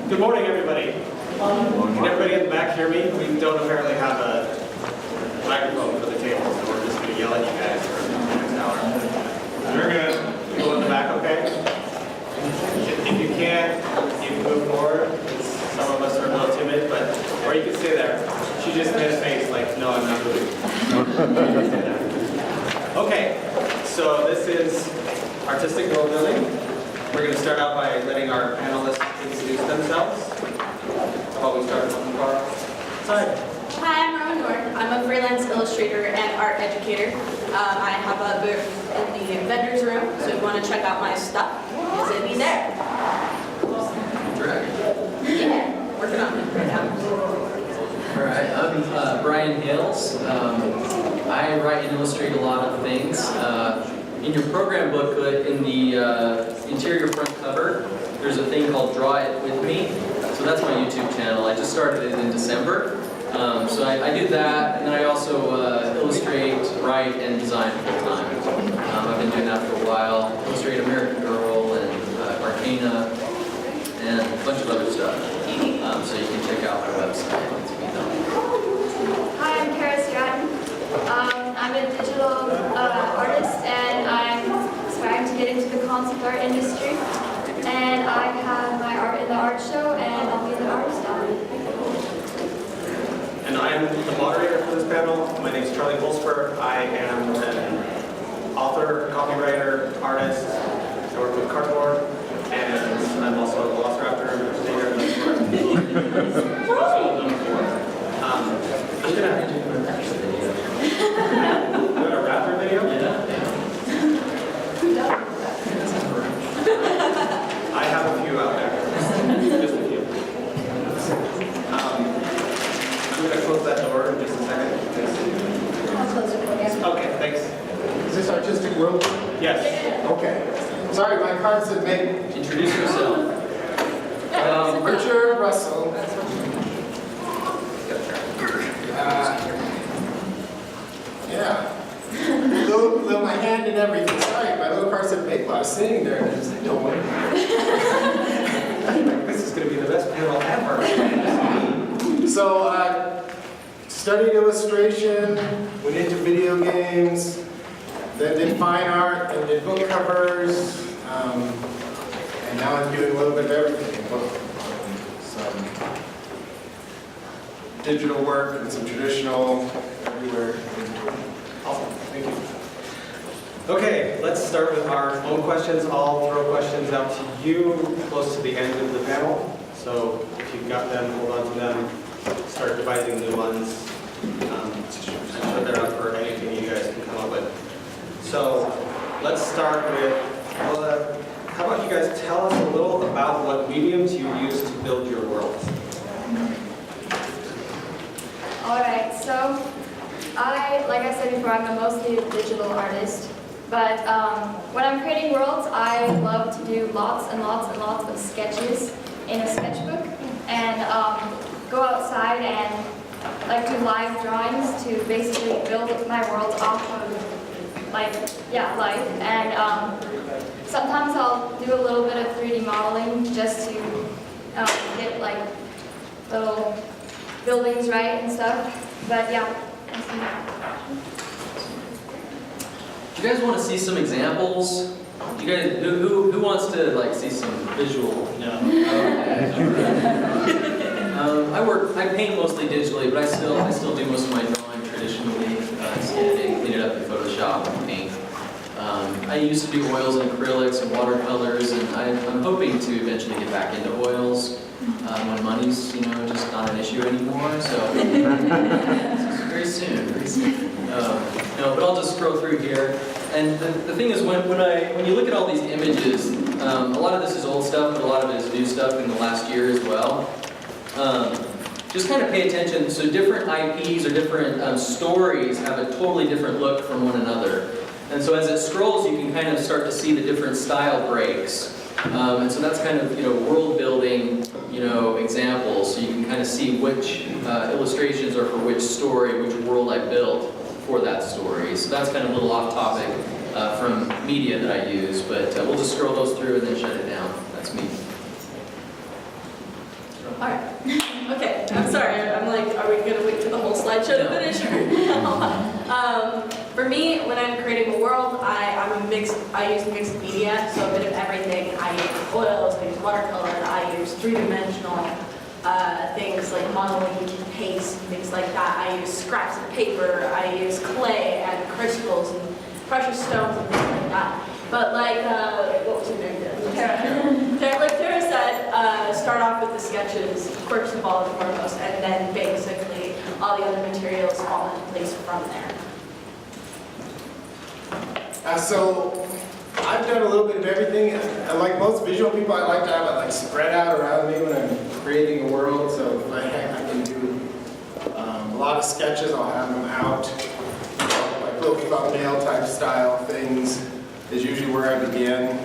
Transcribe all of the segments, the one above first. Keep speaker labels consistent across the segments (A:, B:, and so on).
A: Good morning, everybody. Can everybody in the back hear me? We don't apparently have a microphone for the table, so we're just going to yell at you guys for the next hour. We're going to go in the back, okay? If you can't, you can move forward. Some of us are a little timid, but or you can stay there. She just made a face like, no, I'm not moving. Okay, so this is artistic world building. We're going to start out by letting our panelists introduce themselves. How about we start from the far side?
B: Hi, I'm Rowan North. I'm a freelance illustrator and art educator. I have a booth in the vendor's room, so if you want to check out my stuff, visit me there. Yeah, working on it right now.
C: All right, I'm Brian Hales. I write and illustrate a lot of things. In your program booklet, in the interior front cover, there's a thing called Draw It With Me. So that's my YouTube channel. I just started it in December. So I do that, and then I also illustrate, write, and design full time. I've been doing that for a while. Illustrate American Girl and Arcana, and a bunch of other stuff. So you can check out my website.
D: Hi, I'm Cara Stratton. I'm a digital artist, and I'm aspiring to get into the concept art industry. And I have my art in the art show, and I'll be the artist on it.
A: And I'm the moderator for this panel. My name is Charlie Pulsipher. I am an author, copywriter, artist. I work with cardboard, and I'm also a velociraptor impersonator. I'm gonna do a raptor video. I have a few out there, just a few. I'm going to close that door in just a second.
D: I'll close it for you.
A: Okay, thanks.
E: Is this artistic world?
A: Yes.
E: Okay. Sorry, my card said maybe.
C: Introduce yourself.
E: Richard Russell. Yeah. Little my hand and everything. Sorry, my little card said maybe. I was sitting there and I was like, don't worry.
A: This is going to be the best panel ever.
E: So, studied illustration, went into video games, then did fine art, then did book covers, and now I'm doing a little bit of everything. Some digital work and some traditional, everywhere.
A: Awesome. Thank you. Okay, let's start with our own questions. I'll throw questions out to you close to the end of the panel. So if you've got them, hold on to them. Start devising new ones. I'm sure they're up for anything you guys can come up with. So let's start with, well, how about you guys tell us a little about what mediums you use to build your world?
D: Alright, so like I said before, I'm mostly a digital artist. But when I'm creating worlds, I love to do lots and lots and lots of sketches in a sketchbook and go outside and like do live drawings to basically build my world off of life. And sometimes I'll do a little bit of 3D modeling just to get like little buildings right and stuff. But yeah.
C: Do you guys want to see some examples? You guys, who wants to like see some visual? No. I paint mostly digitally, but I still do most of my drawing traditionally, scanning, clean it up in Photoshop and paint. I used to do oils and acrylics and watercolors, and I'm hoping to eventually get back into oils when money's just not an issue anymore. So very soon. No, but I'll just scroll through here. And the thing is, when you look at all these images, a lot of this is old stuff, but a lot of it is new stuff in the last year as well. Just kind of pay attention. So different IPs or different stories have a totally different look from one another. And so as it scrolls, you can kind of start to see the different style breaks. And so that's kind of world building examples. So you can kind of see which illustrations are for which story, which world I built for that story. So that's kind of a little off topic from media that I use, but we'll just scroll those through and then shut it down. That's me.
B: Sorry, I'm like, are we gonna wait for the whole slideshow to finish? For me, when I'm creating a world, I use mixed media, so a bit of everything. I use oils, I use watercolor, I use three-dimensional things like modeling, paste, things like that. I use scraps of paper, I use clay and crystals and precious stones and things like that. But like, what was her name? Tara. Like Tara said, start off with the sketches, first of all and foremost, and then basically all the other materials fall into place from there.
E: So I've done a little bit of everything. And like most visual people, I like to have it like spread out around me when I'm creating a world. So if I can do a lot of sketches, I'll have them out. Like little thumbnail type style things is usually where I begin.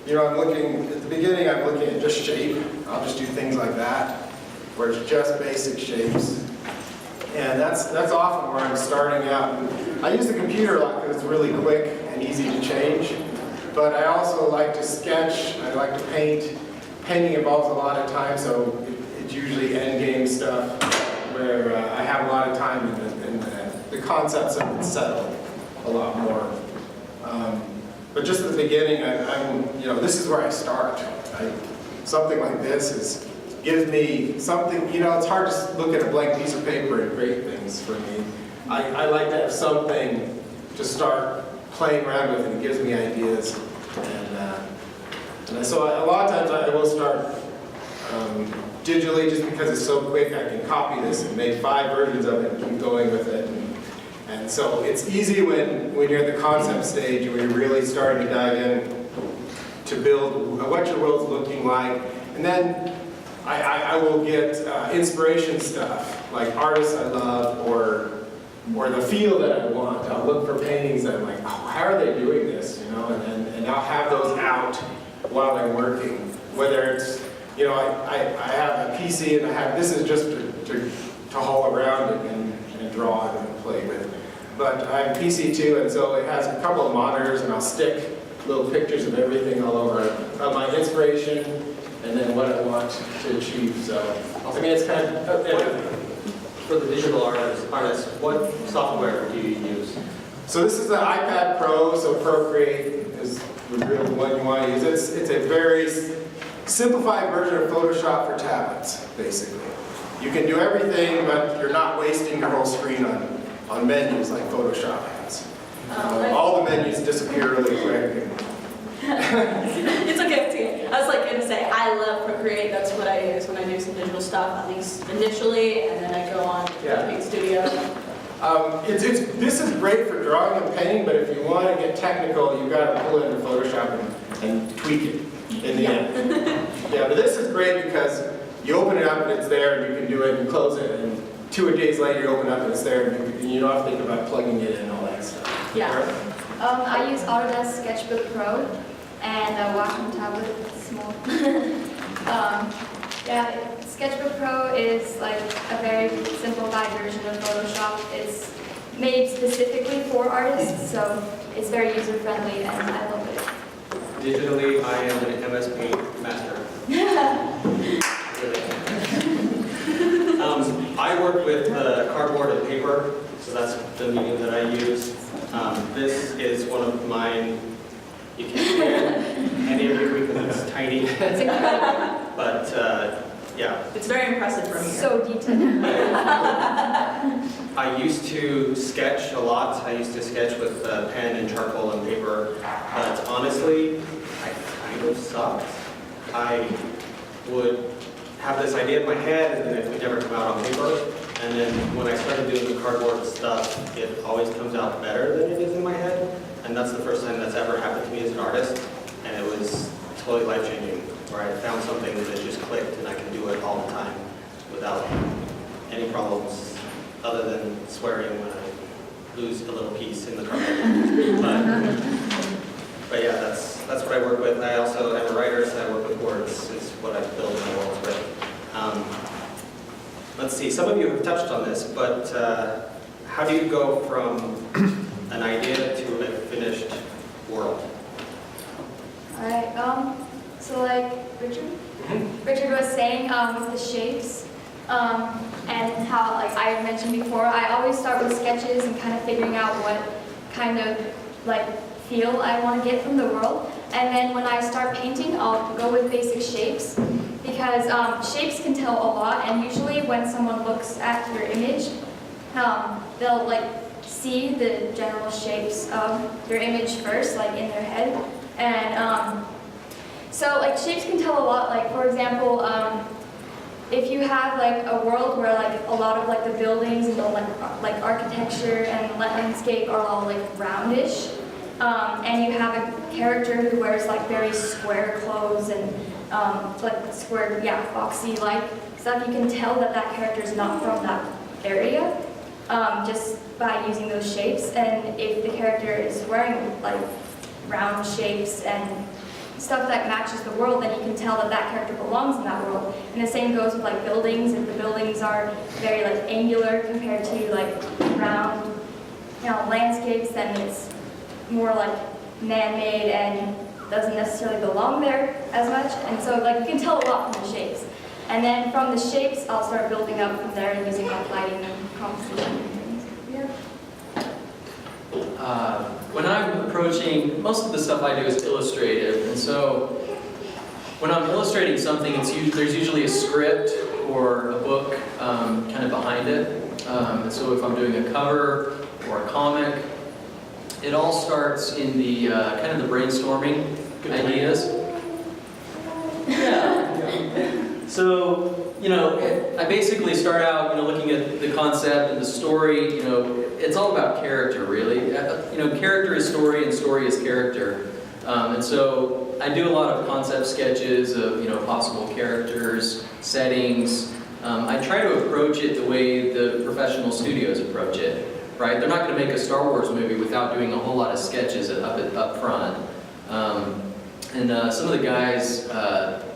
E: I'm looking, at the beginning I'm looking at just shape. I'll just do things like that, where it's just basic shapes. And that's often where I'm starting out. I use the computer a lot because it's really quick and easy to change. But I also like to sketch, I like to paint. Painting involves a lot of time, so it's usually end game stuff where I have a lot of time and the concepts have been settled a lot more. But just at the beginning, this is where I start. Something like this gives me something, it's hard to look at a blank piece of paper and create things for me. I like to have something to start playing around with, and it gives me ideas. And so a lot of times I will start digitally just because it's so quick. I can copy this and make 5 versions of it and keep going with it. And so it's easy when you're at the concept stage, when you're really starting to dive in to build what your world's looking like. And then I will get inspiration stuff, like artists I love or the feel that I want. I'll look for paintings that I'm like, oh, how are they doing this? And I'll have those out while I'm working. Whether it's, I have a PC and this is just to haul around and draw and play with. But I have a PC too, and so it has a couple of monitors, and I'll stick little pictures of everything all over of my inspiration and then what I want to achieve. So, it's kind of everything.
A: For the digital artist, what software do you use?
E: So this is the iPad Pro, so Procreate is the real one you want to use. It's a very simplified version of Photoshop for tablets, basically. You can do everything, but you're not wasting your whole screen on menus like Photoshop has. All the menus disappear really quick.
B: It's okay. I was going to say, I love Procreate. That's what I use when I do some digital stuff, at least initially, and then I go on to Paint Studio.
E: This is great for drawing and painting, but if you want to get technical, you've got to pull it into Photoshop and tweak it in the end. Yeah, but this is great because you open it up and it's there, and you can do it and close it, and 2 days later you open it up and it's there, and you don't have to think about plugging it in and all that stuff.
B: Yeah.
D: I use Autodesk Sketchbook Pro and a Wacom tablet, small. Sketchbook Pro is like a very simplified version of Photoshop. It's made specifically for artists, so it's very user-friendly and I love it.
A: Digitally, I am an MS Paint master. I work with cardboard and paper, so that's the medium that I use. This is one of mine. You can't see it, any of you, because it's tiny.
B: It's incredible.
A: But yeah.
B: It's very impressive from here.
D: So detailed.
A: I used to sketch a lot. I used to sketch with pen and charcoal and paper. But honestly, I kind of sucked. I would have this idea in my head, and then it would never come out on paper. And then when I started doing the cardboard stuff, it always comes out better than it is in my head. And that's the first time that's ever happened to me as an artist. And it was totally life-changing, where I found something that just clicked, and I can do it all the time without any problems, other than swearing when I lose a little piece in the cardboard. But yeah, that's what I work with. I also am a writer, so I work with words, is what I build my worlds with. Let's see, some of you have touched on this, but how do you go from an idea to a finished world?
D: Alright, so like, Richard? Richard was saying with the shapes and how, like I mentioned before, I always start with sketches and kind of figuring out what kind of like feel I want to get from the world. And then when I start painting, I'll go with basic shapes because shapes can tell a lot. And usually when someone looks at your image, they'll like see the general shapes of your image first, like in their head. And so like shapes can tell a lot. Like for example, if you have like a world where like a lot of like the buildings and the like architecture and landscape are all like roundish, and you have a character who wears like very square clothes and like square, boxy like stuff, you can tell that that character is not from that area just by using those shapes. And if the character is wearing like round shapes and stuff that matches the world, then you can tell that that character belongs in that world. And the same goes with like buildings. If the buildings are very like angular compared to like round, landscapes, then it's more like man-made and doesn't necessarily belong there as much. And so like you can tell a lot from the shapes. And then from the shapes, I'll start building up from there using like lighting and composition and things.
C: When I'm approaching, most of the stuff I do is illustrative, and so when I'm illustrating something, there's usually a script or a book kind of behind it. And so if I'm doing a cover or a comic, it all starts in the kind of the brainstorming ideas. Yeah. So, I basically start out, looking at the concept and the story. It's all about character, really. Character is story, and story is character. And so I do a lot of concept sketches of, possible characters, settings. I try to approach it the way the professional studios approach it, right? They're not going to make a Star Wars movie without doing a whole lot of sketches up front. And some of the guys,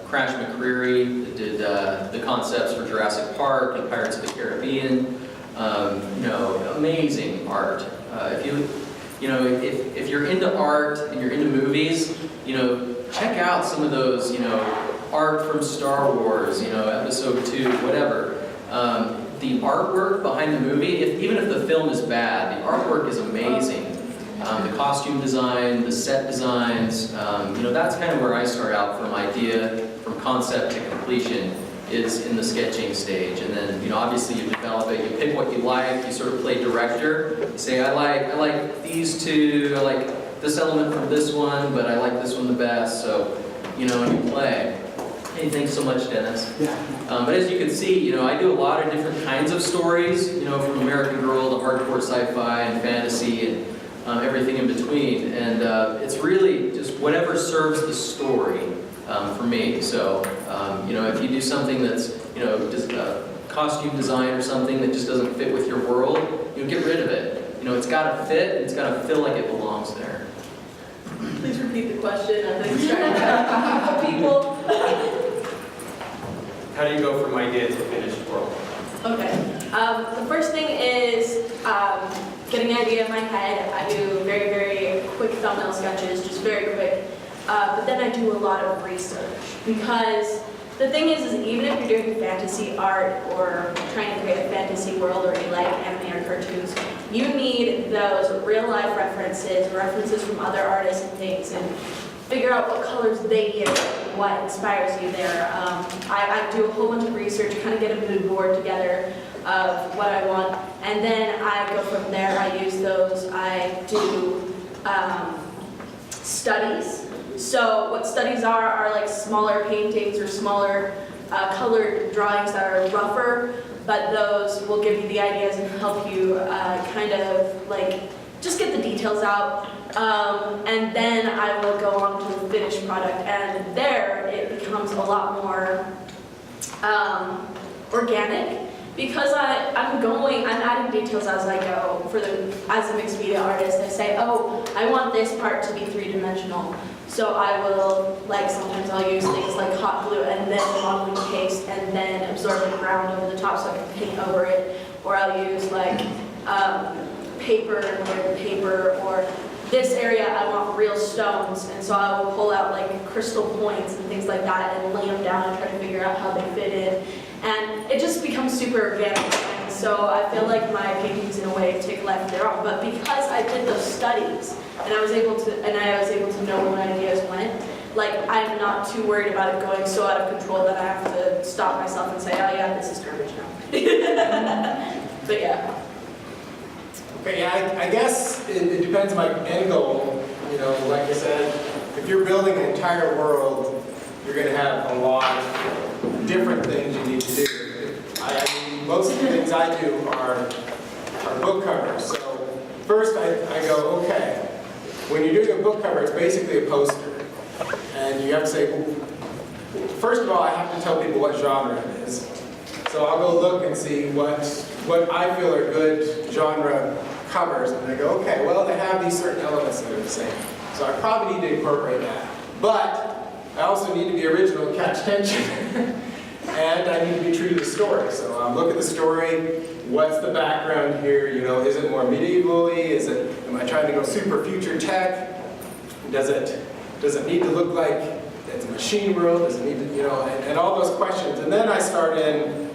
C: Crash McCreary, that did the concepts for Jurassic Park and Pirates of the Caribbean. Amazing art. If you're into art and you're into movies, check out some of those, art from Star Wars, Episode 2, whatever. The artwork behind the movie, even if the film is bad, the artwork is amazing. The costume design, the set designs, that's kind of where I start out from idea, from concept to completion, is in the sketching stage. And then, obviously you develop it, you pick what you like, you sort of play director. You say, I like these two, I like this element from this one, but I like this one the best, so, and you play. Hey, thanks so much, Dennis.
F: Yeah.
C: But as you can see, I do a lot of different kinds of stories, from American Girl to hardcore sci-fi and fantasy and everything in between. And it's really just whatever serves the story for me. So, if you do something that's, just costume design or something that just doesn't fit with your world, get rid of it. It's got to fit, and it's got to feel like it belongs there.
B: Please repeat the question. I think it's trying to people.
A: How do you go from idea to finished world?
B: Okay. The first thing is getting an idea in my head. I do very, very quick thumbnail sketches, just very quick. But then I do a lot of research, because the thing is even if you're doing fantasy art or trying to create a fantasy world, or you like anime or cartoons, you need those real-life references from other artists and things, and figure out what colors they use, what inspires you there. I do a whole bunch of research, kind of get a mood board together of what I want, and then I go from there. I use those. I do studies. So what studies are like smaller paintings or smaller colored drawings that are rougher, but those will give you the ideas and help you kind of like just get the details out. And then I will go on to the finished product, and there it becomes a lot more organic, because I'm adding details as I go. As a mixed media artist, I say, oh, I want this part to be three-dimensional. So I will, sometimes I'll use things like hot glue and then modeling paste and then absorbent ground over the top so I can paint over it. Or I'll use paper and layered paper, or this area I want real stones, and so I will pull out like crystal points and things like that and lay them down and try to figure out how they fit in. And it just becomes super organic. And so I feel like my paintings in a way take life of their own. But because I did those studies and I was able to know where my ideas went, like I'm not too worried about it going so out of control that I have to stop myself and say, oh yeah, this is garbage now. But yeah.
E: Okay, yeah, I guess it depends on my end goal. You know, like I said, if you're building an entire world, you're going to have a lot of different things you need to do. I mean, most of the things I do are book covers. So first I go, okay, when you're doing a book cover, it's basically a poster. And you have to say, well, first of all, I have to tell people what genre it is. So I'll go look and see what I feel are good genre covers, and I go, okay, well, they have these certain elements that are the same. So I probably need to incorporate that. But I also need to be original and catch attention. And I need to be true to the story. So look at the story, what's the background here, you know, is it more medievally, am I trying to go super future tech? Does it need to look like it's a machine world? Does it need to, you know, and all those questions. And then I start in,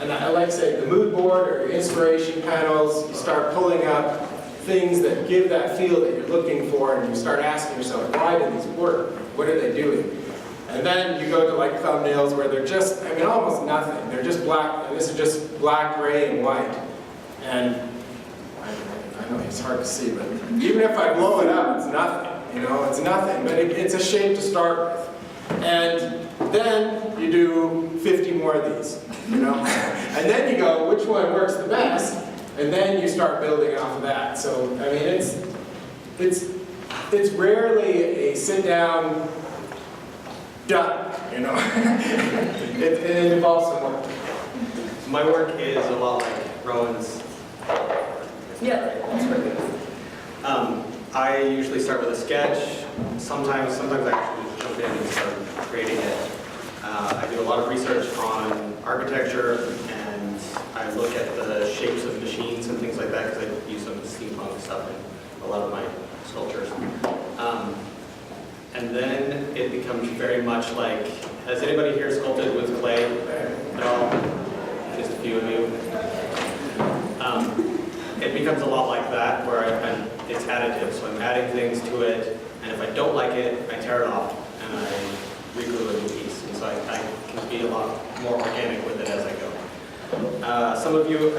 E: and I like to say the mood board or your inspiration panels, you start pulling up things that give that feel that you're looking for, and you start asking yourself, why do these work? What are they doing? And then you go to like thumbnails where they're just, I mean, almost nothing. They're just black, and this is just black, gray, and white. And I know it's hard to see, but even if I blow it up, it's nothing. You know, it's nothing, but it's a shape to start with. And then you do 50 more of these, you know? And then you go, which one works the best? And then you start building off of that. So, I mean, it's rarely a sit-down, done, you know? it involves some work.
A: My work is a lot like Rowan's.
B: Yeah, that's pretty good.
A: I usually start with a sketch. Sometimes I actually just jump in and start creating it. I do a lot of research on architecture, and I look at the shapes of machines and things like that because I use some steampunk stuff in a lot of my sculptures. And then it becomes very much like, has anybody here sculpted with clay at all? Just a few of you. It becomes a lot like that, where it's additive. So I'm adding things to it, and if I don't like it, I tear it off and I reglue a new piece. And so I can be a lot more organic with it as I go. Some of you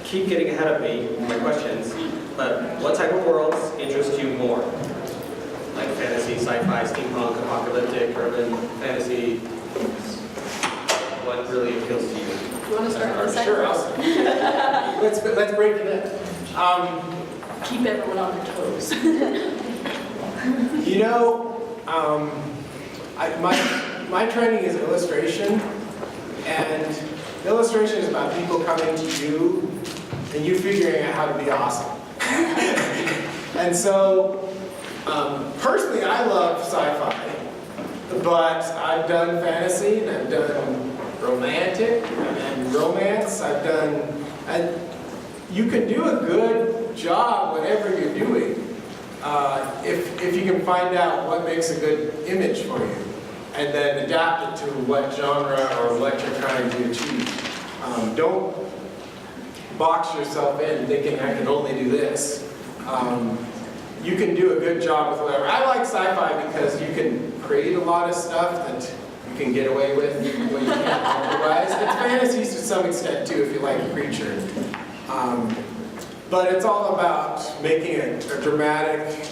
A: keep getting ahead of me with my questions, but what type of worlds interest you more? Like fantasy, sci-fi, steampunk, apocalyptic, urban, fantasy? What really appeals to you?
B: You want to start with the second?
E: Sure, let's break it in.
B: Keep everyone on their toes.
E: You know, my training is illustration, and illustration is about people coming to you and you figuring out how to be awesome. And so, personally, I love sci-fi, but I've done fantasy, and I've done romantic, and romance. You can do a good job whatever you're doing if you can find out what makes a good image for you, and then adapt it to what genre or what you're trying to achieve. Don't box yourself in thinking I can only do this. You can do a good job with whatever. I like sci-fi because you can create a lot of stuff that you can get away with when you can't otherwise. It's fantasy to some extent too, if you like a creature. But it's all about making a dramatic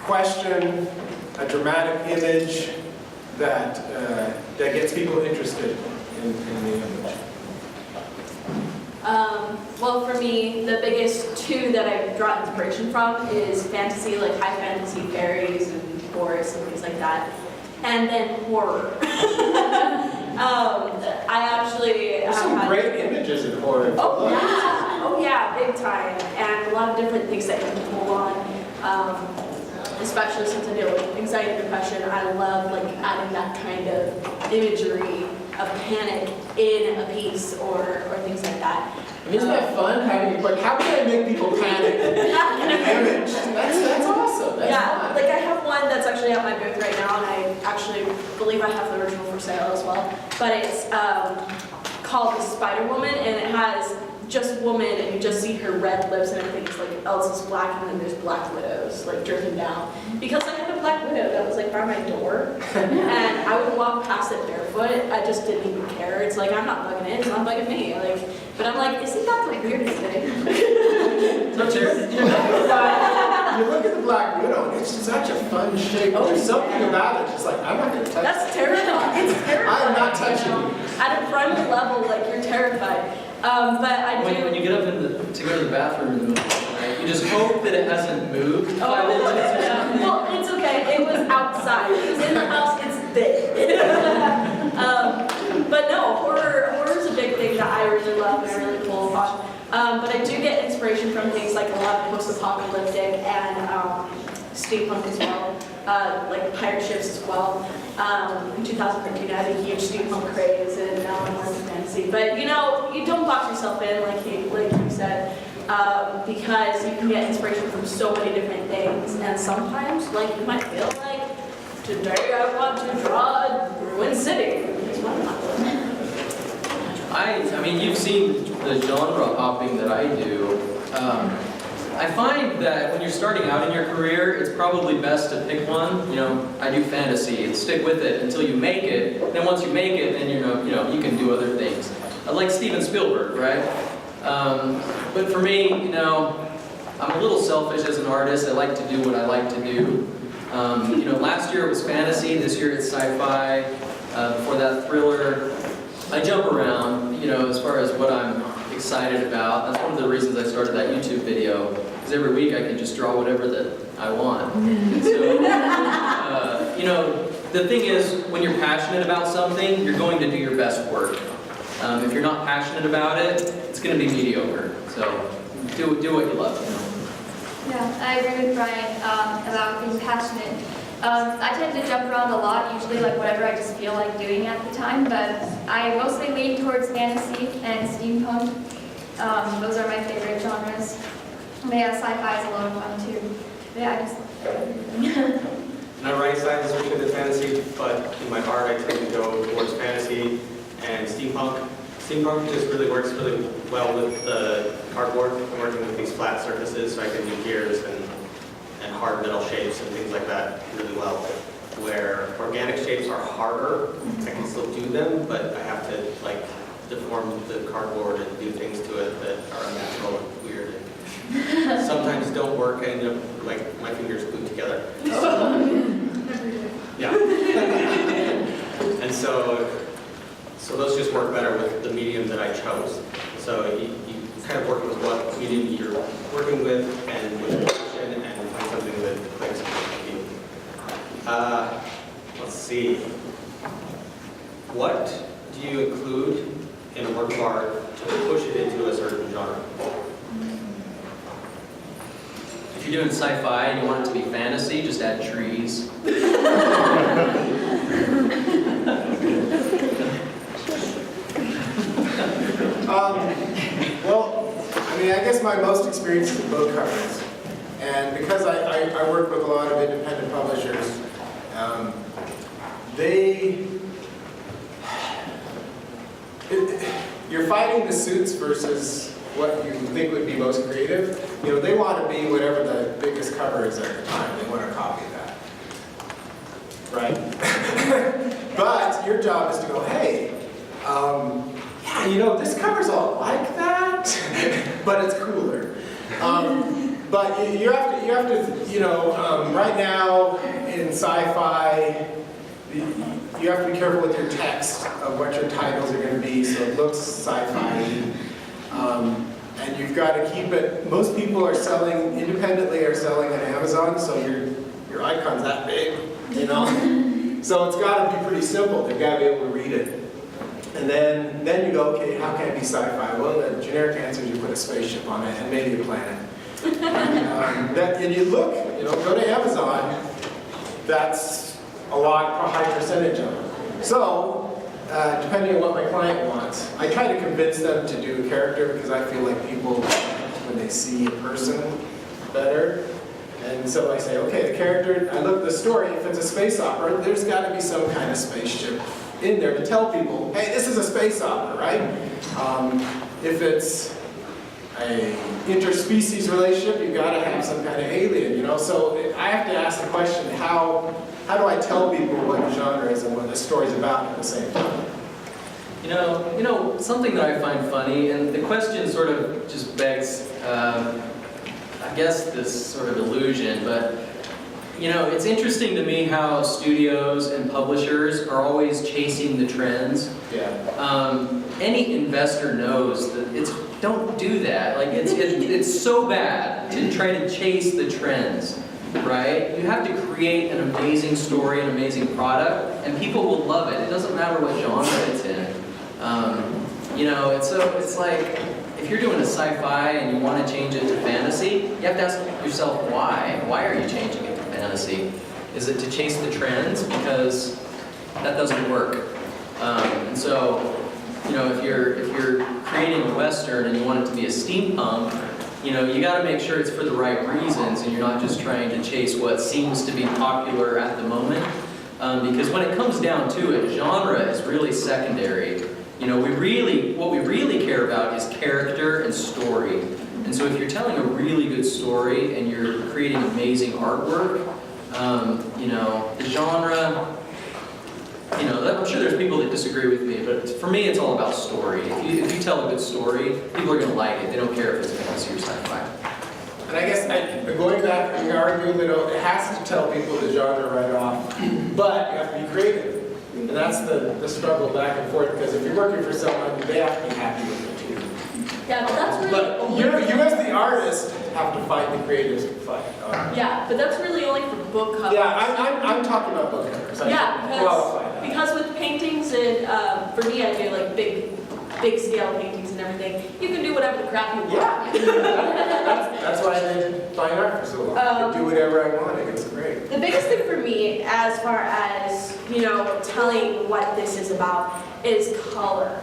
E: question, a dramatic image that gets people interested in the image.
B: Well, for me, the biggest two that I draw inspiration from is fantasy, like high fantasy fairies and forests and things like that, and then horror. I actually
E: There's some great images in horror.
B: Oh yeah, big time, and a lot of different things that you can pull on. Especially since I deal with anxiety and depression, I love like adding that kind of imagery of panic in a piece or things like that.
E: I mean, isn't that fun? How can I make people panic in an image? That's awesome. That's
B: Yeah,
E: fun.
B: like I have one that's actually at my booth right now, and I actually believe I have the original for sale as well. But it's called the Spider Woman, and it has just woman, and you just see her red lips and everything. It's like Elsa's black, and then there's black widows like dripping down. Because I had a black widow that was like by my door, and I would walk past it barefoot. I just didn't even care. It's like I'm not bugging it. It's not bugging me. Like, but I'm like, isn't that the weirdest thing?
E: You look at the Black Widow, and it's such a fun shape.
B: Oh,
E: There's something
B: yeah.
E: about it, just like, I'm not going to touch
B: That's terrifying. It's terrifying.
E: I am not touching you.
B: At a primal level, like you're terrified. But I do.
C: When you get up to go to the bathroom in the middle of the night, you just hope that it hasn't moved 5
B: Oh,
C: inches or
B: yeah.
C: something.
B: Well, it's okay. It was outside. It was in the house. It's big. But no, horror is a big thing that I really love and I really pull upon. But I do get inspiration from things like a lot of post-apocalyptic and steampunk as well, like pirate ships as well. In 2013, I had a huge steampunk craze, and now I'm more into fantasy. But you know, you don't box yourself in, like you said, because you can get inspiration from so many different things. And sometimes, like you might feel like, today I want to draw a ruined city. It's wonderful.
C: I mean, you've seen the genre hopping that I do. I find that when you're starting out in your career, it's probably best to pick one. You know, I do fantasy and stick with it until you make it. Then once you make it, then you can do other things. Like Steven Spielberg, right? But for me, you know, I'm a little selfish as an artist. I like to do what I like to do. You know, last year it was fantasy. This year it's sci-fi. Before that, thriller. I jump around, you know, as far as what I'm excited about. That's one of the reasons I started that YouTube video, because every week I can just draw whatever that I want. So, you know, the thing is, when you're passionate about something, you're going to do your best work. If you're not passionate about it, it's going to be mediocre. So, do what you love. You know?
D: Yeah, I agree with Brian about being passionate. I tend to jump around a lot, usually like whatever I just feel like doing at the time, but I mostly lean towards fantasy and steampunk. Those are my favorite genres. But yeah, sci-fi is a lot of fun too. But yeah, I just
A: And I write science fiction and fantasy, but in my art I tend to go towards fantasy and steampunk. Steampunk just really works really well with the cardboard. I'm working with these flat surfaces, so I can do gears and hard metal shapes and things like that really well. Where organic shapes are harder, I can still do them, but I have to like deform the cardboard and do things to it that are unnatural and weird. And sometimes don't work. I end up like my fingers glued together. Yeah. And so those just work better with the medium that I chose. So you kind of work with what medium you're working with and with passion and find something that clicks with you. Let's see. What do you include in a work of art to push it into a certain genre?
C: If you're doing sci-fi and you want it to be fantasy, just add trees.
E: Well, I mean, I guess my most experience is with book covers. And because I work with a lot of independent publishers, you're fighting the suits versus what you think would be most creative. You know, they want to be whatever the biggest cover is at the time. They want to copy that. Right? But your job is to go, hey, yeah, you know, this cover's all like that, but it's cooler. But you have to, you know, right now in sci-fi, you have to be careful with your text of what your titles are going to be, so it looks sci-fi. And you've got to keep it. Most people are selling independently, are selling on Amazon, so your icon's that big, you know. So it's got to be pretty simple. They've got to be able to read it. And then you go, okay, how can it be sci-fi? Well, the generic answer is you put a spaceship on it and maybe a planet. And you look, you know, go to Amazon. That's a high percentage of it. So depending on what my client wants. I try to convince them to do a character because I feel like people, when they see a person better. And so I say, okay, the character, I look at the story, if it's a space opera, there's got to be some kind of spaceship in there to tell people, hey, this is a space opera, right? If it's an interspecies relationship, you've got to have some kind of alien, you know? So I have to ask the question, how do I tell people what the genre is and what the story's about at the same time?
C: You know, something that I find funny, and the question sort of just begs, I guess, this sort of illusion, but it's interesting to me how studios and publishers are always chasing the trends.
E: Yeah.
C: Any investor knows that don't do that. Like it's so bad to try to chase the trends, right? You have to create an amazing story, an amazing product, and people will love it. It doesn't matter what genre it's in. It's like, if you're doing a sci-fi and you want to change it to fantasy, you have to ask yourself why. Why are you changing it to fantasy? Is it to chase the trends? Because that doesn't work. And so, if you're creating a Western and you want it to be a steampunk, you got to make sure it's for the right reasons and you're not just trying to chase what seems to be popular at the moment. Because when it comes down to it, genre is really secondary. What we really care about is character and story. And so if you're telling a really good story and you're creating amazing artwork, the genre, I'm sure there's people that disagree with me, but for me it's all about story. If you tell a good story, people are going to like it. They don't care if it's fantasy or sci-fi.
E: And I guess going back, you argue that it has to tell people the genre right off, but you have to be creative. And that's the struggle back and forth, because if you're working for someone, they have to be happy with it too.
B: Yeah, but that's really
E: But
B: only
E: you as the artist have to fight the creatives to fight.
B: Yeah, but that's really only for book covers.
E: Yeah, I'm talking about book covers.
B: Yeah, because with paintings and for me, I do like big scale paintings and everything. You can do whatever the crap you want.
E: Yeah, that's why I did fine art for so long. I could do whatever I wanted. It was great.
B: The biggest thing for me, as far as telling what this is about, is color.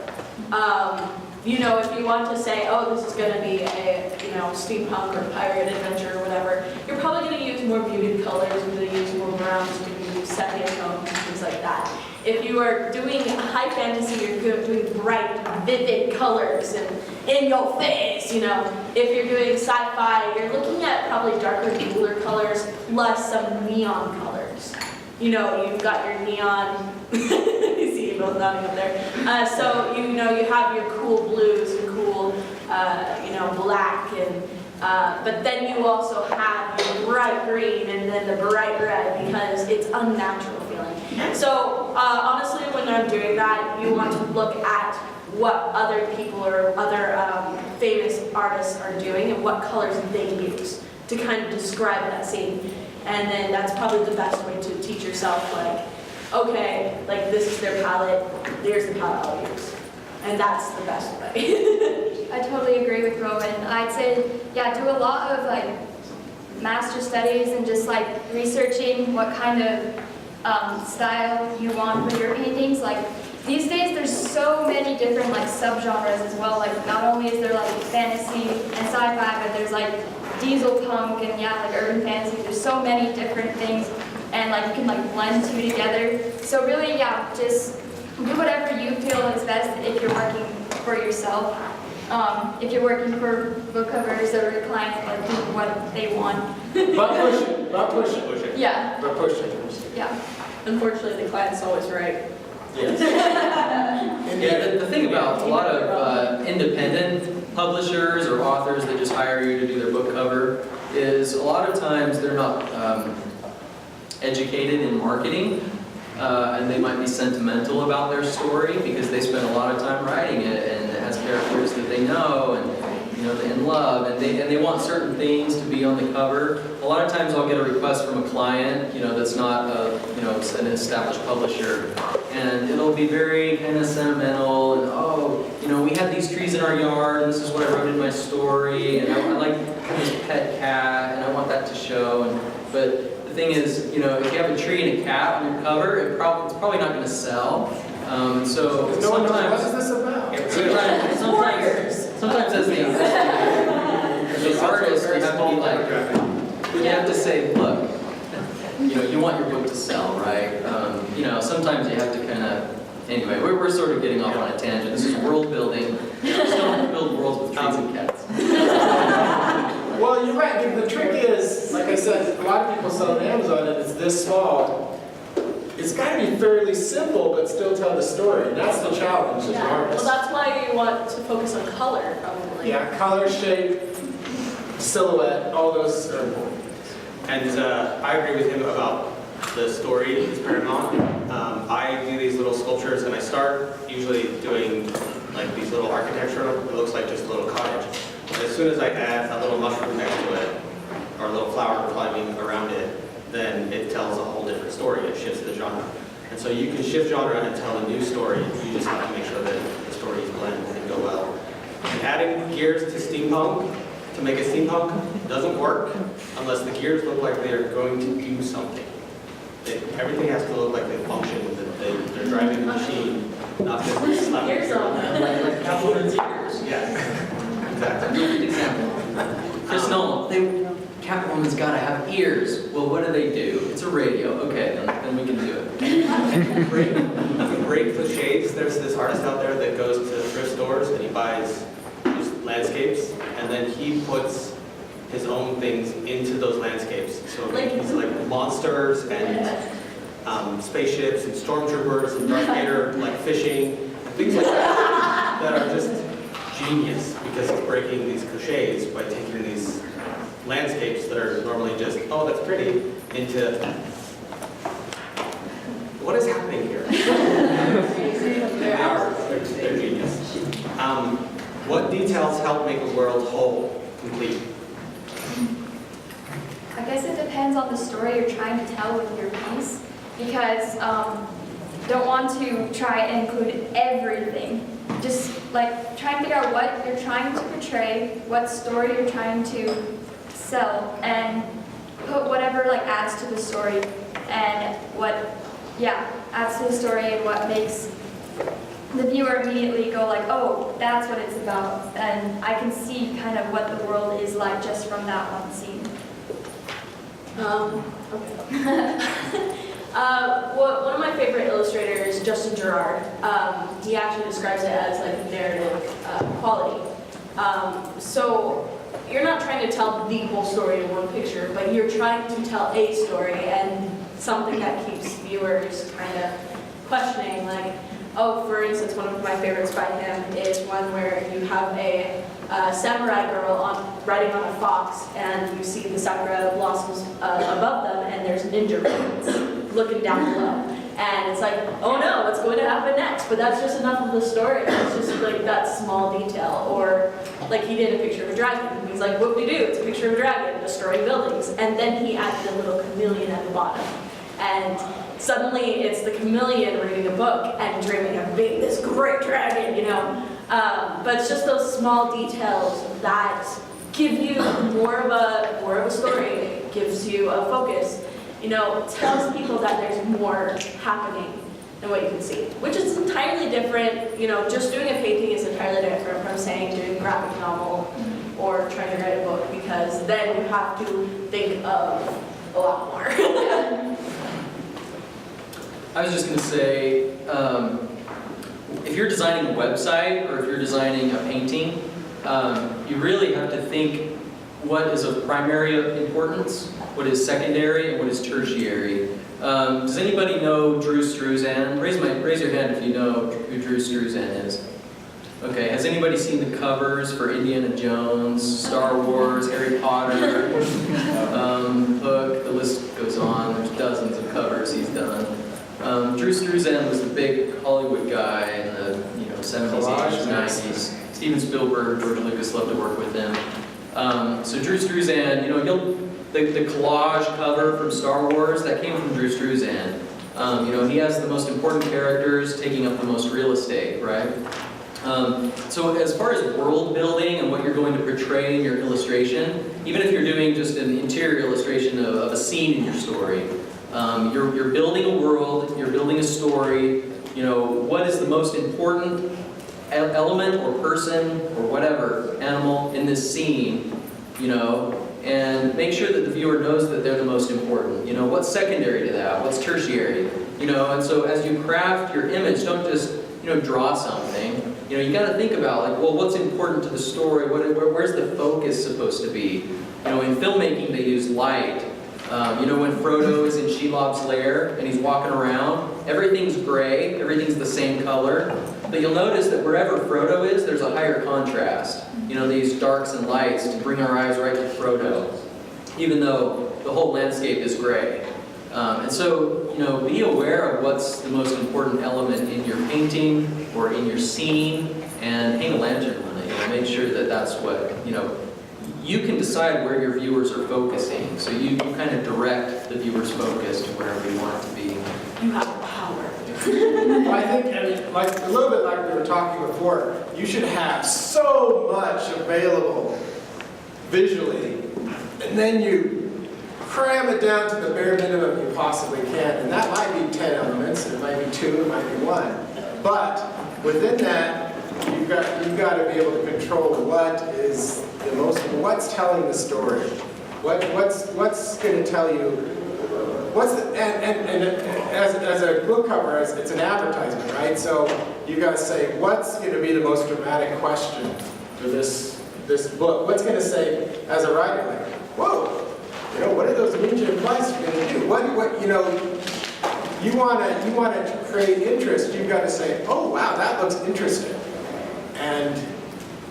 B: If you want to say, oh, this is going to be a steampunk or pirate adventure or whatever, you're probably going to use more muted colors. You're going to use more browns. You're going to use sepia tones and things like that. If you are doing high fantasy, you're doing bright, vivid colors and in your face. If you're doing sci-fi, you're looking at probably darker, cooler colors plus some neon colors. You've got your neon. You see you both nodding up there. So you have your cool blues and cool, black, and but then you also have your bright green and then the bright red because it's unnatural feeling. So honestly, when I'm doing that, you want to look at what other people or other famous artists are doing and what colors they use to kind of describe that scene. And then that's probably the best way to teach yourself, like, okay, like this is their palette, here's the palette I'll use. And that's the best way.
D: I totally agree with Rowan. I'd say, yeah, do a lot of master studies and just researching what kind of style you want with your paintings. These days there's so many different subgenres as well. Not only is there fantasy and sci-fi, but there's diesel punk and urban fantasy. There's so many different things, and you can blend two together. So really, yeah, just do whatever you feel is best if you're working for yourself. If you're working for book covers or your clients, do what they want.
E: But push it.
D: Yeah.
E: But push it.
D: Yeah.
B: Unfortunately, the client's always right.
E: Yes.
C: Yeah, the thing about a lot of independent publishers or authors that just hire you to do their book cover is a lot of times they're not educated in marketing, and they might be sentimental about their story because they spend a lot of time writing it and it has characters that they know and and love, and they want certain things to be on the cover. A lot of times I'll get a request from a client, that's not an established publisher, and it'll be very kind of sentimental, and we had these trees in our yard, and this is what I wrote in my story, and I like this pet cat, and I want that to show, but the thing is, if you have a tree and a cat on your cover, it's probably not going to sell. So
E: No one knows, what
C: sometimes,
E: is this about?
C: sometimes as the artist, you have to be like, you have to say, look, you want your book to sell, right? Sometimes you have to kind of, anyway, we're sort of getting off on a tangent. This is world building. We still have to build worlds with trees and cats.
E: Well, you're right. The trick is, like I said, a lot of people sell on Amazon and it's this small. It's got to be fairly simple, but still tell the story. That's the challenge as an
B: Well,
E: artist.
B: that's why you want to focus on color, probably.
E: Yeah, color, shape, silhouette, all those are important.
A: And I agree with him about the story is paramount. I do these little sculptures and I start usually doing like these little architecture. It looks like just a little cottage. But as soon as I add a little mushroom next to it, or a little flower climbing around it, then it tells a whole different story. It shifts the genre. And so you can shift genre and tell a new story. You just have to make sure that the stories blend and go well. And adding gears to steampunk to make a steampunk doesn't work unless the gears look like they're going to do something. Everything has to look like they function, that they're driving a machine, not just slapping
B: Gears on them.
C: Like Catwoman's ears.
A: Yeah, exactly.
C: Good example. Chris Nolan, Catwoman's got to have ears. Well, what do? It's a radio. Okay, then we can do it.
A: Great cliches. There's this artist out there that goes to thrift stores and he buys these landscapes, and then he puts his own things into those landscapes. So he's like monsters and spaceships and stormtroopers and Darth Vader like fishing and things like that that are just genius because he's breaking these cliches by taking these landscapes that are normally just, oh, that's pretty, into what is happening here? They're genius. What details help make a world whole, complete?
D: I guess it depends on the story you're trying to tell with your piece, because don't want to try and include everything. Just like try and figure out what you're trying to portray, what story you're trying to sell, and put whatever like adds to the story and adds to the story and what makes the viewer immediately go like, oh, that's what it's about, and I can see kind of what the world is like just from that one scene.
B: One of my favorite illustrators, Justin Gerard, he actually describes it as like narrative quality. So you're not trying to tell the whole story in one picture, but you're trying to tell a story and something that keeps viewers kind of questioning. Like, oh, for instance, one of my favorites by him is one where you have a samurai girl riding on a fox, and you see the sakura blossoms above them, and there's ninja rays looking down below. And it's like, oh no, what's going to happen next? But that's just enough of the story. It's just like that small detail. Or like he did a picture of a dragon. He's like, whoop-de-doo, it's a picture of a dragon destroying buildings. And then he added a little chameleon at the bottom. And suddenly it's the chameleon reading a book and dreaming of being this great dragon, you know? But it's just those small details that give you more of a story. It gives you a focus. You know, tells people that there's more happening than what you can see, which is entirely different. You know, just doing a painting is entirely different from saying doing a graphic novel or trying to write a book, because then you have to think of a lot more.
C: I was just going to say, if you're designing a website or if you're designing a painting, you really have to think what is of primary importance, what is secondary, and what is tertiary. Does anybody know Drew Struzan? Raise your hand if you know who Drew Struzan is. Okay, has anybody seen the covers for Indiana Jones, Star Wars, Harry Potter, Hook, the list goes on, there's dozens of covers he's done. Drew Struzan was the big Hollywood guy in the 70s, 80s, 90s. Steven Spielberg, George Lucas loved to work with him. So Drew Struzan, the collage cover from Star Wars, that came from Drew Struzan. He has the most important characters taking up the most real estate, right? So as far as world building and what you're going to portray in your illustration, even if you're doing just an interior illustration of a scene in your story, you're building a world, you're building a story, you know, what is the most important element or person or whatever, animal in this scene, you know, and make sure that the viewer knows that they're the most important. You know, what's secondary to that? What's tertiary? You know, and so as you craft your image, don't just, you know, draw something. You know, you got to think about, like, well, what's important to the story? Where's the focus supposed to be? You know, in filmmaking, they use light. You know, when Frodo is in Shelob's lair and he's walking around, everything's gray, everything's the same color. But you'll notice that wherever Frodo is, there's a higher contrast. You know, these darks and lights to bring our eyes right to Frodo, even though the whole landscape is gray. And so, you know, be aware of what's the most important element in your painting or in your scene, and hang a lantern on it. You know, make sure that that's what, you know, you can decide where your viewers are focusing. So you kind of direct the viewer's focus to wherever you want it to be.
B: You have power.
E: Well, I think, and like a little bit like we were talking before, you should have so much available visually, and then you cram it down to the bare minimum you possibly can. And that might be 10 elements, it might be 2, it might be 1. But within that, you've got to be able to control what is the most, what's telling the story, what's going to tell you, and as a book cover, it's an advertisement, right? So you've got to say, what's going to be the most dramatic question for this book? What's going to say as a writer, like, whoa, you know, what are those ninja mice going to do? What you know, you want to create interest. You've got to say, oh wow, that looks interesting. And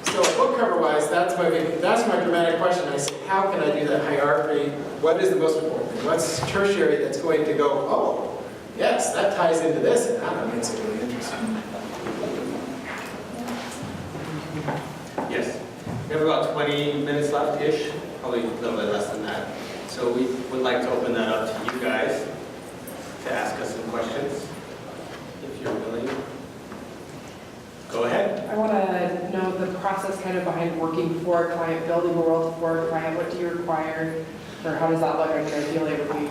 E: so book cover-wise, that's my dramatic question. I say, how can I do that hierarchy? What is the most important thing? What's tertiary that's going to go, oh, yes, that ties into this, and that makes it really interesting.
A: Yes. We have about 20 minutes left-ish, probably a little bit less than that. So we would like to open that up to you guys to ask us some questions, if you're willing. Go ahead.
F: I want to know the process kind of behind working for a client, building a world for a client. What do you require, or how does that look? I mean, ideally it would be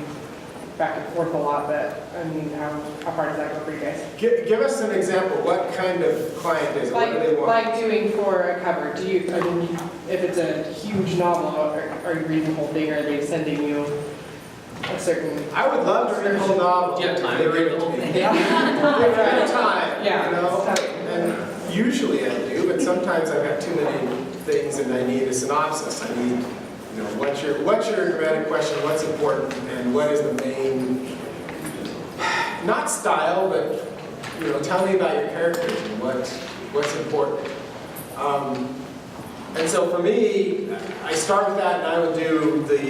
F: back and forth a lot, but I mean, how far does that go for you guys?
E: Give us an example. What kind of client is it? What do they want?
F: Like doing for a cover. Do you, I mean, if it's a huge novel, are you reading the whole thing, or are they sending you a certain...
E: I would love to read a whole novel.
C: Do you have time to read the whole thing?
F: Yeah.
E: At a time,
F: Yeah.
E: you know? And usually I do, but sometimes I've got too many things and I need a synopsis. I need, you know, what's your dramatic question, what's important, and what is the main, not style, but, you know, tell me about your characters and what's important. And so for me, I start with that, and I would do the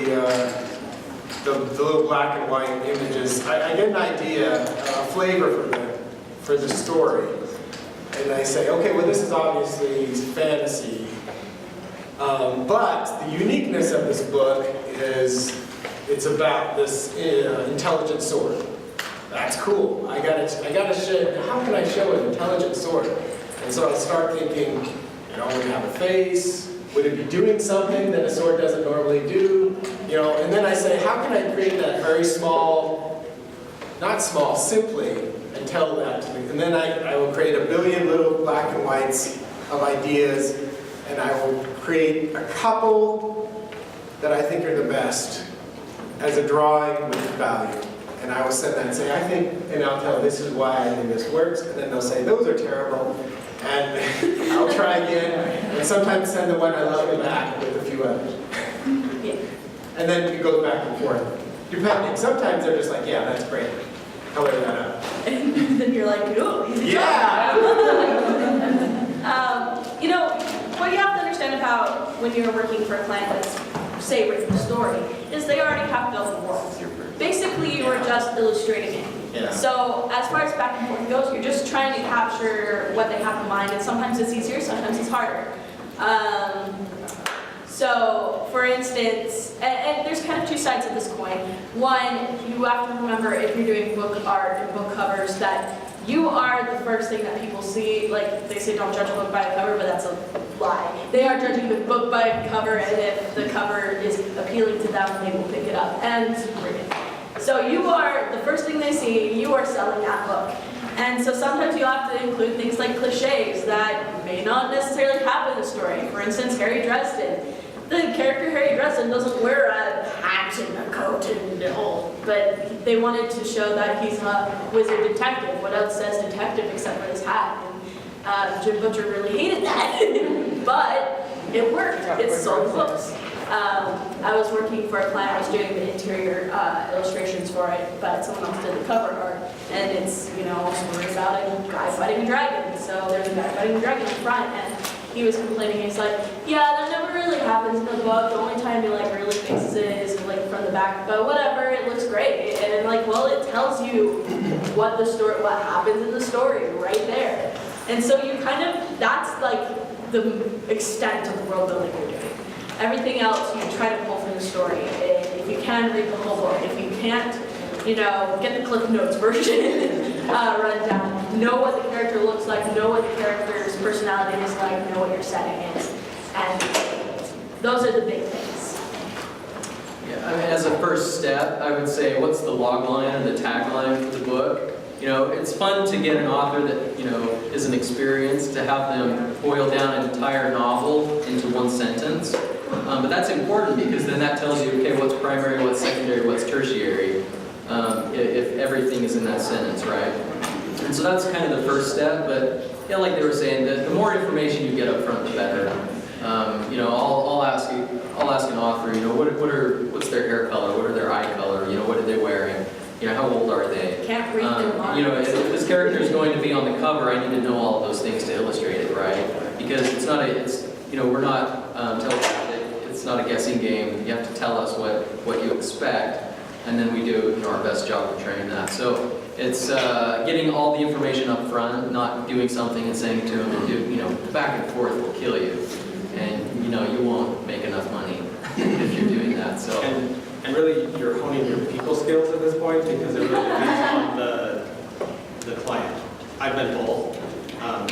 E: little black and white images. I get an idea, a flavor for the story. And I say, okay, well, this is obviously fantasy. But the uniqueness of this book is it's about this intelligent sword. That's cool. I gotta show, how can I show an intelligent sword? And so I start thinking, you know, would it have a face? Would it be doing something that a sword doesn't normally do? You know, and then I say, how can I create that very small, not small, simply, and tell that to me? And then I will create a billion little black and whites of ideas, and I will create a couple that I think are the best as a drawing with value. And I will send that and say, I think, and I'll tell this is why I think this works, and then they'll say, those are terrible. And I'll try again, and sometimes send the one I love back with a few others. And then it goes back and forth. Depending, sometimes they're just like, yeah, that's great. Color that up.
B: And then you're like, oh, easy
E: Yeah!
B: You know, what you have to understand about when you're working for a client that's, say, written a story, is they already have built the world. Basically, you are just illustrating it.
E: Yeah.
B: So as far as back and forth goes, you're just trying to capture what they have in mind, and sometimes it's easier, sometimes it's harder. So, for instance, and there's kind of two sides of this coin. One, you have to remember if you're doing book art and book covers that you are the first thing that people see. Like they say, don't judge a book by the cover, but that's a lie. They are judging the book by the cover, and if the cover is appealing to them, they will pick it up and read it. So you are the first thing they see, you are selling that book. And so sometimes you have to include things like cliches that may not necessarily happen in the story. For instance, Harry Dresden. The character Harry Dresden doesn't wear a hat and a coat and all, but they wanted to show that he's a wizard detective. What else says detective except for his hat? And Jim Butcher really hated that, but it worked. It sold books. I was working for a client, I was doing the interior illustrations for it, but someone else did the cover art. And it's, you know, a story about a guy fighting a dragon. So there's a guy fighting a dragon in front, and he was complaining, he's like, yeah, that never really happens in the book. The only time he like really fixes it is like from the back, but whatever, it looks great. And like, well, it tells you what happens in the story right there. And so you kind of, that's like the extent of the world building you're doing. Everything else you try to pull from the story. If you can, read the whole book. If you can't, you know, get the Cliff Notes version run down. Know what the character looks like, know what the character's personality is like, know what your setting is. And those are the big things.
C: Yeah, I mean, as a first step, I would say, what's the log line and the tagline for the book? You know, it's fun to get an author that, you know, is an experienced, to have them boil down an entire novel into one sentence. But that's important because then that tells you, okay, what's primary, what's secondary, what's tertiary, if everything is in that sentence, right? And so that's kind of the first step, but yeah, like they were saying, the more information you get up front, the better. You know, I'll ask an author, you know, what's their hair color, what are their eye color, you know, what are they wearing, you know, how old are they?
B: Can't read their minds.
C: You know, if this character is going to be on the cover, I need to know all of those things to illustrate it, right? Because it's not you know, we're not it's not a guessing game. You have to tell us what you expect, and then we do, you know, our best job portraying that. So it's getting all the information up front, not doing something and saying it to them, and you know, back and forth will kill you, and you know, you won't make enough money if you're doing that. So.
A: And really, you're honing your people skills at this point because it really depends on the client. I've been both. I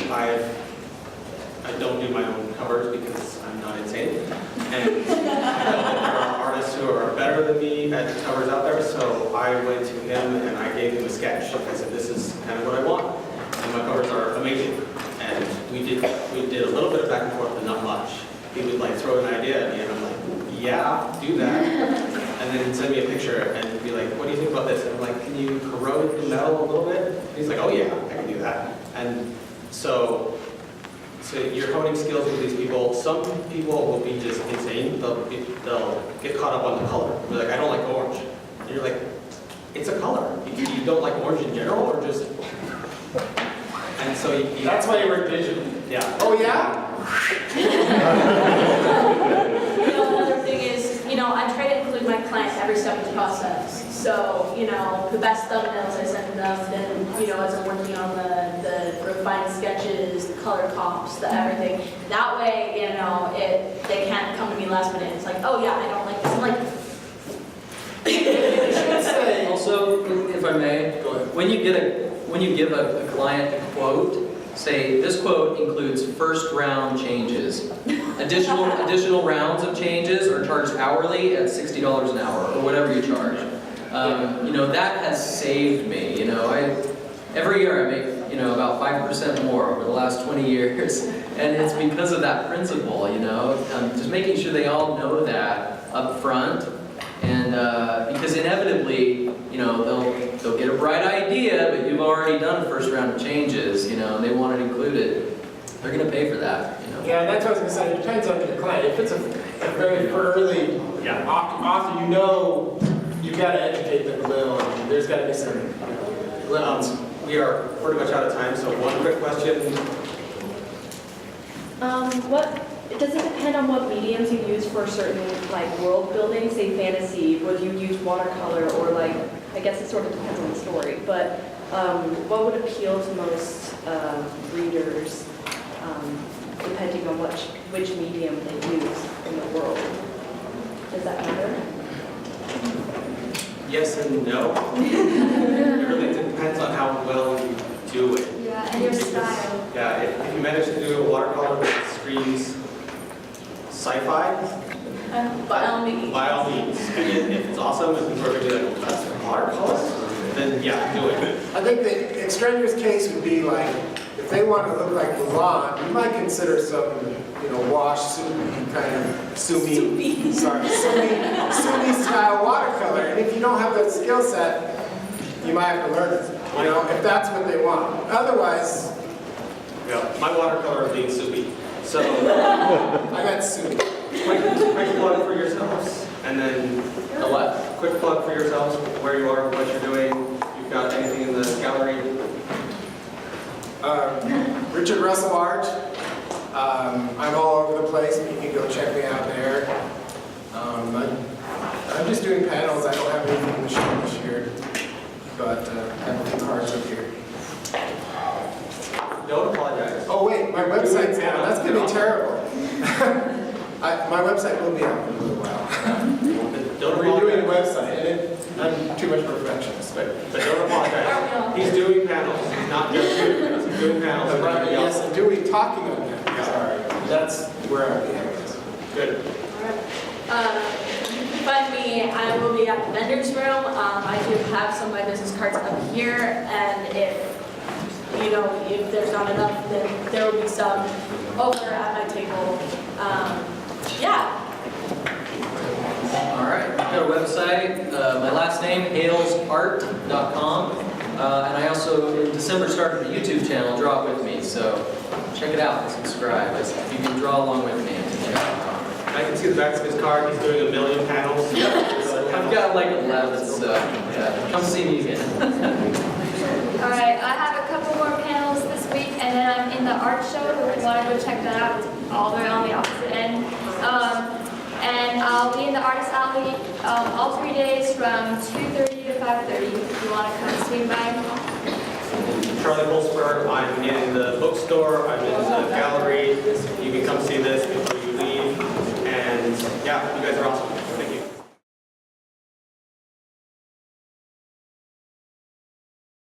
A: don't do my own covers because I'm not insane. And I know that there are artists who are better than me at covers out there, so I went to him and I gave him a sketch. I said, this is kind of what I want. And my covers are amazing. And we did a little bit of back and forth, but not much. He would like throw an idea at me and I'm like, yeah, do that. And then he'd send me a picture and be like, what do you think about this? And I'm like, can you corrode the metal a little bit? And he's like, oh yeah, I can do that. And so you're honing skills with these people. Some people will be just insane. They'll get caught up on the color. They're like, I don't like orange. And you're like, it's a color. You don't like orange in general, or just? And so
E: That's why you were digital.
A: Yeah.
E: Oh yeah?
B: You know, another thing is, you know, I try to include my clients every step of the process. So, you know, the best thumbnails I send them, then, you know, as I'm working on the refined sketches, the color comps, the everything. That way, you know, they can't come to me last minute. It's like, oh yeah, I don't like this. I'm like,
C: Also, if I may, when you give a client a quote, say this quote includes first round changes. Additional rounds of changes are charged hourly at $60 an hour or whatever you charge. You know, that has saved me. You know, every year I make, you know, about 5% more over the last 20 years, and it's because of that principle. You know, just making sure they all know that up front. And because inevitably, you know, they'll get a bright idea, but you've already done a first round of changes, you know, and they want it included. They're going to pay for that, you know.
E: Yeah, and that's what I was going to say. It depends on your client. If it's a very early author, you know, you've got to educate them a little. And there's got to be some limits.
A: We are pretty much out of time, so one quick question.
G: Does it depend on what mediums you use for certain, like, world building, say fantasy? Would you use watercolor, or like, I guess it sort of depends on the story, but what would appeal to most readers, depending on which medium they use in the world? Does that matter?
A: Yes and no. It really depends on how well you do it.
D: Yeah, and your style.
A: Yeah, if you manage to do a watercolor that screams sci-fi,
B: by all means.
A: by all means. And if it's awesome, and people are going to be like, that's watercolor? then yeah, do it.
E: I think the extraneous case would be like, if they want to look like Mulan, you might consider some, wash, sumi kind of, sumi style watercolor. And if you don't have that skill set, you might have to learn it, if that's what they want. Otherwise,
A: Yeah, my watercolor being Subi. So,
E: I got sumi.
A: quick plug for yourselves, and then
C: A what?
A: quick plug for yourselves, where you are, what you're doing. You've got anything in the gallery?
E: Richard Russell Art. I'm all over the place, but you can go check me out there. I'm just doing panels. I don't have anything in the show this year, but I have a few cards up here.
A: Don't apologize.
E: Oh wait, my website's down. That's gonna be terrible. My website will be out in a little while.
A: Don't
E: We're redoing the
A: apologize.
E: website, and I'm too much perfectionist.
A: But don't apologize. He's doing panels. He's not just doing panels. He's doing panels.
E: Yes, I'm doing talking on that. Sorry, that's where I'll be at.
A: Good.
B: You can find me, I will be at the vendor's room. I do have some of my business cards up here, and if there's not enough, then there will be some over at my table. Yeah.
C: All right, I've got a website, my last name, halesart.com. And I also, in December, started a YouTube channel, Draw It With Me, so check it out and subscribe. If you can draw along with me.
A: I can see the back of his card. He's doing 1 million panels.
C: I've got like 11, so yeah, come see me again.
D: All right, I have a couple more panels this week, and then I'm in the art show. If you want to go check that out, it's all the way on the opposite end. And I'll be in the Artist Alley all 3 days from 2:30 to 5:30 if you want to come swing by.
A: Charlie Pulsipher. I'm in the bookstore. I'm in the gallery.